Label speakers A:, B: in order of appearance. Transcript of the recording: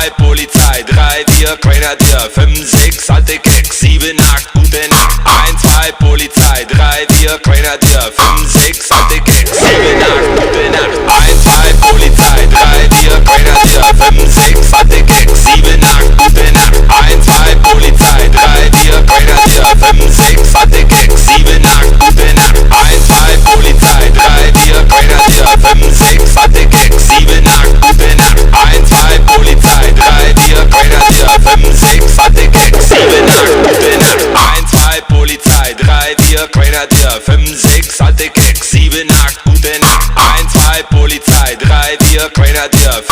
A: 2 Polizei, 3, 4 Grenadier, 5, 6 alte Keks, 7, 8 gute Nacht. 1, 2 Polizei, 3, 4 Grenadier, 5, 6 alte Keks, 7, 8 gute Nacht. 1, 2 Polizei, 3, 4 Grenadier, 5, 6 alte Keks, 7, 8 gute Nacht. 1, 2 Polizei, 3, 4 Grenadier, 5, 6 alte Keks, 7, 8 gute Nacht. 1, 2 Polizei, 3, 4 Grenadier, 5, 6 alte Keks, 7, 8 gute Nacht. 1, 2 Polizei, 3, 4 Grenadier, 5, 6 alte Keks, 7, 8 gute Nacht. 1, 2 Polizei, 3, 4 Grenadier, 5, 6 alte Keks, 7, 8 gute Nacht. 1, 2 Polizei, 3, 4 Grenadier,